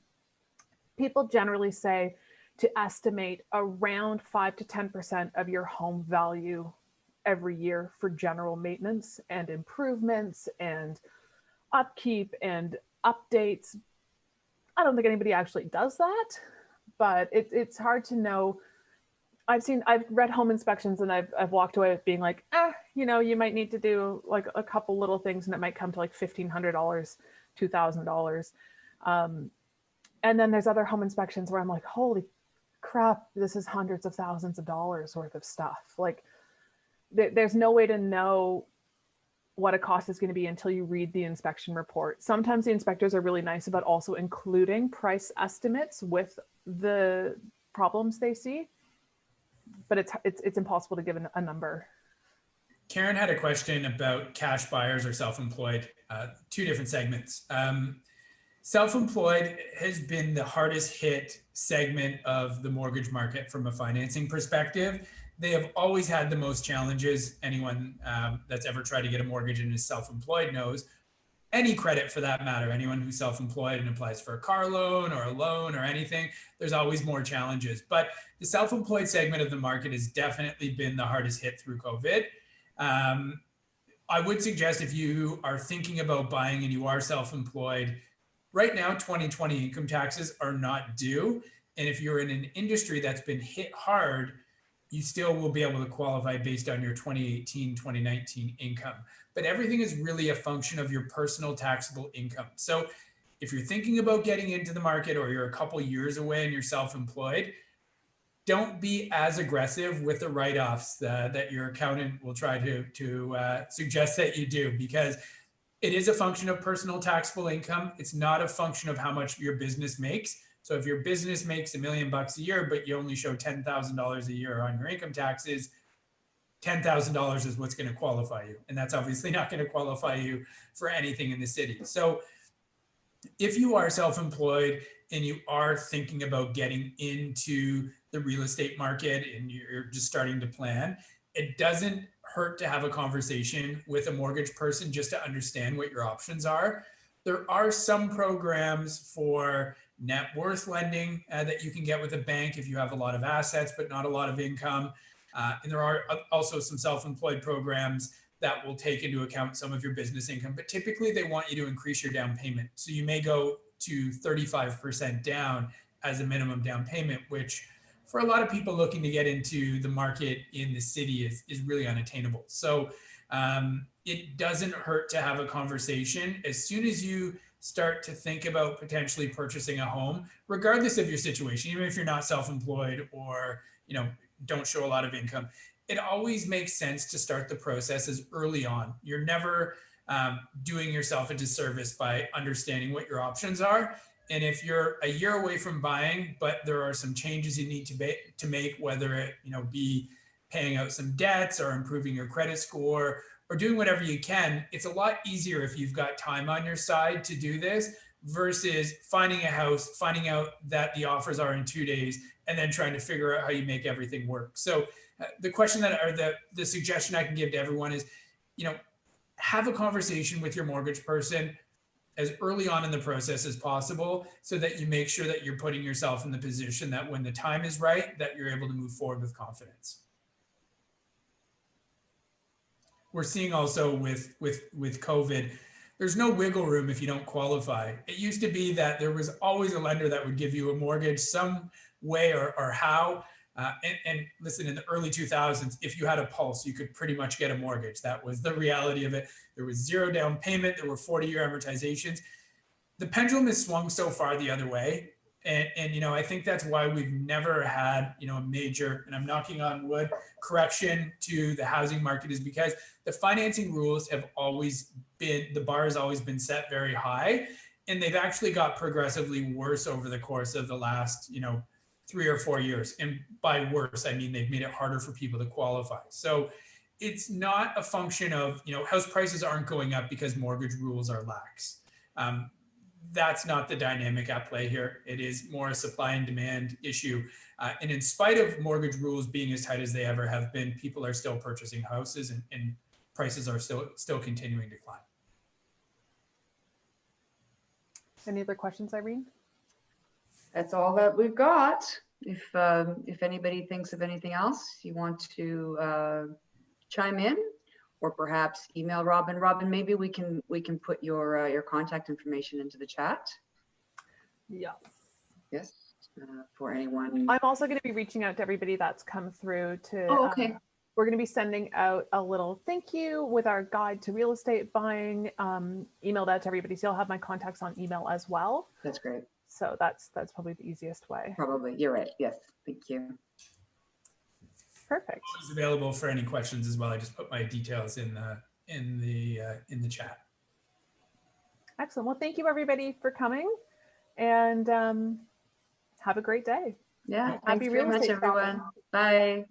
Speaker 1: People generally say to estimate around 5 to 10% of your home value every year for general maintenance and improvements and upkeep and updates. I don't think anybody actually does that, but it's hard to know. I've read home inspections and I've walked away with being like, you might need to do like a couple little things and it might come to like $1,500, $2,000. And then there's other home inspections where I'm like, holy crap, this is hundreds of thousands of dollars worth of stuff. Like there's no way to know what a cost is going to be until you read the inspection report. Sometimes the inspectors are really nice about also including price estimates with the problems they see, but it's impossible to give a number.
Speaker 4: Karen had a question about cash buyers or self-employed, two different segments. Self-employed has been the hardest hit segment of the mortgage market from a financing perspective. They have always had the most challenges. Anyone that's ever tried to get a mortgage and is self-employed knows. Any credit for that matter, anyone who's self-employed and applies for a car loan or a loan or anything, there's always more challenges. But the self-employed segment of the market has definitely been the hardest hit through COVID. I would suggest if you are thinking about buying and you are self-employed, right now 2020 income taxes are not due. And if you're in an industry that's been hit hard, you still will be able to qualify based on your 2018, 2019 income. But everything is really a function of your personal taxable income. So if you're thinking about getting into the market or you're a couple years away and you're self-employed, don't be as aggressive with the write-offs that your accountant will try to suggest that you do, because it is a function of personal taxable income. It's not a function of how much your business makes. So if your business makes $1 million a year, but you only show $10,000 a year on your income taxes, $10,000 is what's going to qualify you. And that's obviously not going to qualify you for anything in the city. So if you are self-employed and you are thinking about getting into the real estate market and you're just starting to plan, it doesn't hurt to have a conversation with a mortgage person just to understand what your options are. There are some programs for net worth lending that you can get with a bank if you have a lot of assets but not a lot of income. And there are also some self-employed programs that will take into account some of your business income, but typically they want you to increase your down payment. So you may go to 35% down as a minimum down payment, which for a lot of people looking to get into the market in the city is really unattainable. So it doesn't hurt to have a conversation. As soon as you start to think about potentially purchasing a home, regardless of your situation, even if you're not self-employed or don't show a lot of income, it always makes sense to start the process as early on. You're never doing yourself a disservice by understanding what your options are. And if you're a year away from buying, but there are some changes you need to make, whether it be paying out some debts or improving your credit score or doing whatever you can, it's a lot easier if you've got time on your side to do this versus finding a house, finding out that the offers are in 2 days, and then trying to figure out how you make everything work. So the question the suggestion I can give to everyone is, have a conversation with your mortgage person as early on in the process as possible so that you make sure that you're putting yourself in the position that when the time is right, that you're able to move forward with confidence. We're seeing also with COVID, there's no wiggle room if you don't qualify. It used to be that there was always a lender that would give you a mortgage some way or how. And listen, in the early 2000s, if you had a pulse, you could pretty much get a mortgage. That was the reality of it. There was zero down payment. There were 40-year amortizations. The pendulum has swung so far the other way. And I think that's why we've never had, a major, and I'm knocking on wood, correction to the housing market, is because the financing rules have always been, the bar has always been set very high, and they've actually got progressively worse over the course of the last, 3 or 4 years. And by worse, I mean, they've made it harder for people to qualify. So it's not a function of, house prices aren't going up because mortgage rules are lax. that's not the dynamic at play here. It is more a supply and demand issue. And in spite of mortgage rules being as tight as they ever have been, people are still purchasing houses, and prices are still continuing to climb.
Speaker 1: Any other questions, Irene?
Speaker 3: That's all that we've got. If anybody thinks of anything else you want to chime in, or perhaps email Robin. Robin, maybe we can put your contact information into the chat.
Speaker 1: Yes.
Speaker 3: Yes, for anyone.
Speaker 1: I'm also going to be reaching out to everybody that's come through to.
Speaker 3: Oh, okay.
Speaker 1: We're going to be sending out a little thank you with our guide to real estate buying, emailed out to everybody. So you'll have my contacts on email as well.
Speaker 3: That's great.
Speaker 1: So that's probably the easiest way.
Speaker 3: Probably, you're right. Yes, thank you.
Speaker 1: Perfect.
Speaker 4: It's available for any questions as well. I just put my details in the chat.
Speaker 1: Excellent. Well, thank you everybody for coming, and have a great day.
Speaker 3: Yeah,
Speaker 1: Happy
Speaker 3: thanks very
Speaker 1: real
Speaker 3: much,
Speaker 1: estate
Speaker 3: everyone.
Speaker 1: shopping.
Speaker 3: Bye.